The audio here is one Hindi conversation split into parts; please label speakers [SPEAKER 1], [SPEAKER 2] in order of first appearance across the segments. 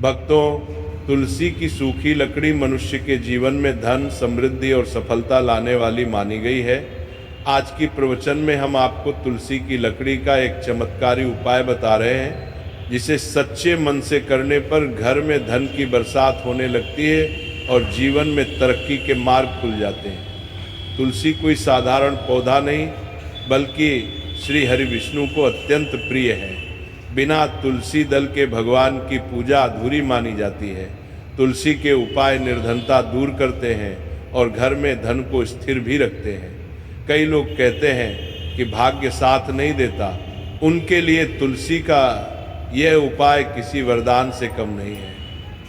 [SPEAKER 1] भक्तों, तुलसी की सूखी लकड़ी मनुष्य के जीवन में धन, समृद्धि और सफलता लाने वाली मानी गई है। आज की प्रवचन में हम आपको तुलसी की लकड़ी का एक चमत्कारी उपाय बता रहे हैं, जिसे सच्चे मन से करने पर घर में धन की बरसात होने लगती है और जीवन में तरक्की के मार्ग खुल जाते हैं। तुलसी कोई साधारण पौधा नहीं, बल्कि श्री हरि विष्णु को अत्यंत प्रिय है। बिना तुलसी दल के भगवान की पूजा अधूरी मानी जाती है। तुलसी के उपाय निर्धनता दूर करते हैं और घर में धन को स्थिर भी रखते हैं। कई लोग कहते हैं कि भाग्य साथ नहीं देता, उनके लिए तुलसी का यह उपाय किसी वरदान से कम नहीं है।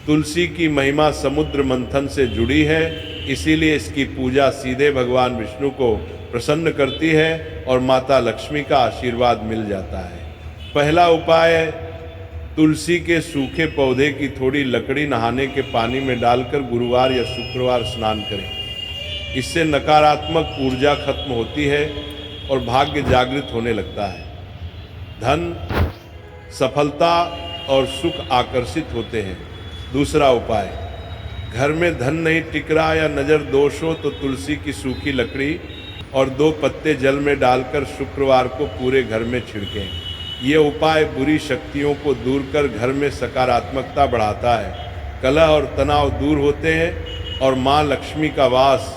[SPEAKER 1] तुलसी की महिमा समुद्र मंथन से जुड़ी है, इसीलिए इसकी पूजा सीधे भगवान विष्णु को प्रसन्न करती है और माता लक्ष्मी का आशीर्वाद मिल जाता है। पहला उपाय है, तुलसी के सूखे पौधे की थोड़ी लकड़ी नहाने के पानी में डालकर गुरुवार या शुक्रवार स्नान करें। इससे नकारात्मक ऊर्जा खत्म होती है और भाग्य जागृत होने लगता है। धन, सफलता और सुख आकर्षित होते हैं। दूसरा उपाय, घर में धन नहीं टिक रहा या नज़र दोष हो तो तुलसी की सूखी लकड़ी और 2 पत्ते जल में डालकर शुक्रवार को पूरे घर में छिड़कें। ये उपाय बुरी शक्तियों को दूर कर घर में सकारात्मकता बढ़ाता है। कलह और तनाव दूर होते हैं और माँ लक्ष्मी का वास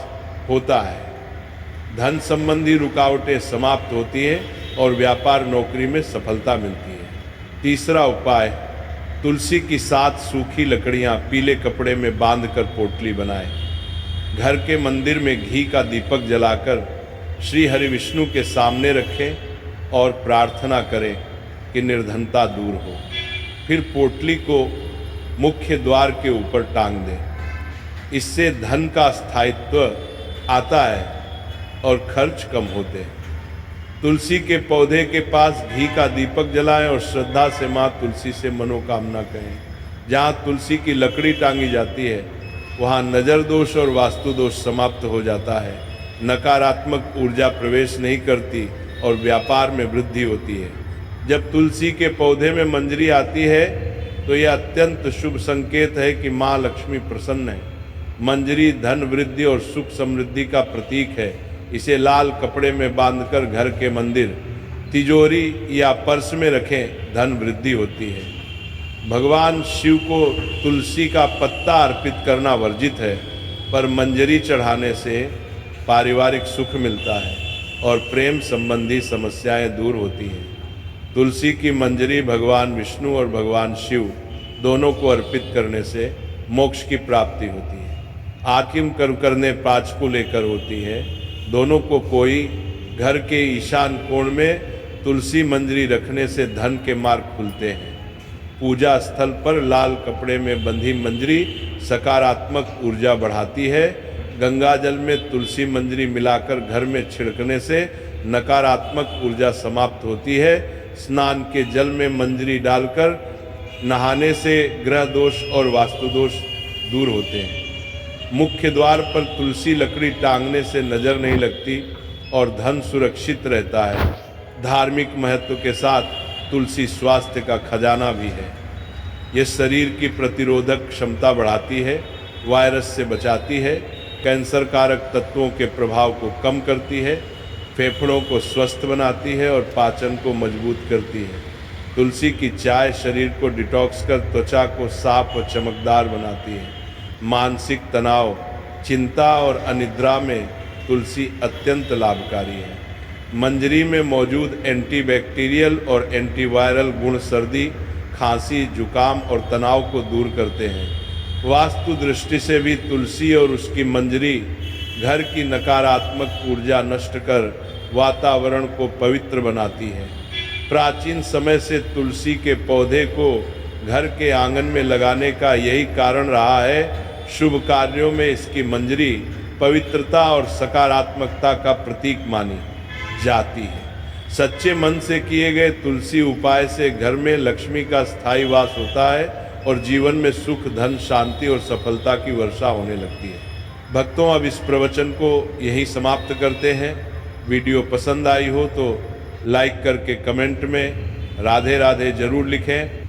[SPEAKER 1] होता है। धन संबंधी रुकावटें समाप्त होती हैं और व्यापार नौकरी में सफलता मिलती है। तीसरा उपाय, तुलसी की 7 सूखी लकड़ियाँ पीले कपड़े में बांधकर पोटली बनाएं। घर के मंदिर में घी का दीपक जलाकर श्री हरि विष्णु के सामने रखें और प्रार्थना करें कि निर्धनता दूर हो। फिर पोटली को मुख्य द्वार के ऊपर टांग दें। इससे धन का स्थायित्व आता है और खर्च कम होते हैं। तुलसी के पौधे के पास घी का दीपक जलाएं और श्रद्धा से माँ तुलसी से मनोकामना कहें। जहाँ तुलसी की लकड़ी टांगी जाती है, वहाँ नज़र दोष और वास्तु दोष समाप्त हो जाता है। नकारात्मक ऊर्जा प्रवेश नहीं करती और व्यापार में वृद्धि होती है। जब तुलसी के पौधे में मंजरी आती है तो यह अत्यंत शुभ संकेत है कि माँ लक्ष्मी प्रसन्न है। मंजरी धन वृद्धि और सुख समृद्धि का प्रतीक है। इसे लाल कपड़े में बांधकर घर के मंदिर, तिजोरी या पर्स में रखें, धन वृद्धि होती है। भगवान शिव को तुलसी का पत्ता अर्पित करना वर्जित है, पर मंजरी चढ़ाने से पारिवारिक सुख मिलता है और प्रेम संबंधी समस्याएं दूर होती हैं। तुलसी की मंजरी भगवान विष्णु और भगवान शिव दोनों को अर्पित करने से मोक्ष की प्राप्ति होती है। आकिम करने पाँच को लेकर होती है। दोनों को कोई घर के ईशान कोण में तुलसी मंजरी रखने से धन के मार्ग खुलते हैं। पूजा स्थल पर लाल कपड़े में बंधी मंजरी सकारात्मक ऊर्जा बढ़ाती है। गंगा जल में तुलसी मंजरी मिलाकर घर में छिड़कने से नकारात्मक ऊर्जा समाप्त होती है। स्नान के जल में मंजरी डालकर नहाने से ग्रह दोष और वास्तु दोष दूर होते हैं। मुख्य द्वार पर तुलसी लकड़ी टांगने से नज़र नहीं लगती और धन सुरक्षित रहता है। धार्मिक महत्व के साथ तुलसी स्वास्थ्य का खजाना भी है। ये शरीर की प्रतिरोधक क्षमता बढ़ाती है, वायरस से बचाती है, कैंसर कारक तत्वों के प्रभाव को कम करती है, फेफड़ों को स्वस्थ बनाती है और पाचन को मजबूत करती है। तुलसी की चाय शरीर को डिटॉक्स कर त्वचा को साफ और चमकदार बनाती है। मानसिक तनाव, चिंता और अनिद्रा में तुलसी अत्यंत लाभकारी है। मंजरी में मौजूद एंटीबैक्टीरियल और एंटीवायरल गुण सर्दी, खांसी, जुकाम और तनाव को दूर करते हैं। वास्तु दृष्टि से भी तुलसी और उसकी मंजरी घर की नकारात्मक ऊर्जा नष्ट कर वातावरण को पवित्र बनाती है। प्राचीन समय से तुलसी के पौधे को घर के आंगन में लगाने का यही कारण रहा है। शुभ कार्यों में इसकी मंजरी पवित्रता और सकारात्मकता का प्रतीक मानी जाती है। सच्चे मन से किए गए तुलसी उपाय से घर में लक्ष्मी का स्थायी वास होता है और जीवन में सुख, धन, शांति और सफलता की वर्षा होने लगती है। भक्तों, अब इस प्रवचन को यहीं समाप्त करते हैं। वीडियो पसंद आई हो तो लाइक करके कमेंट में राधे राधे जरूर लिखें।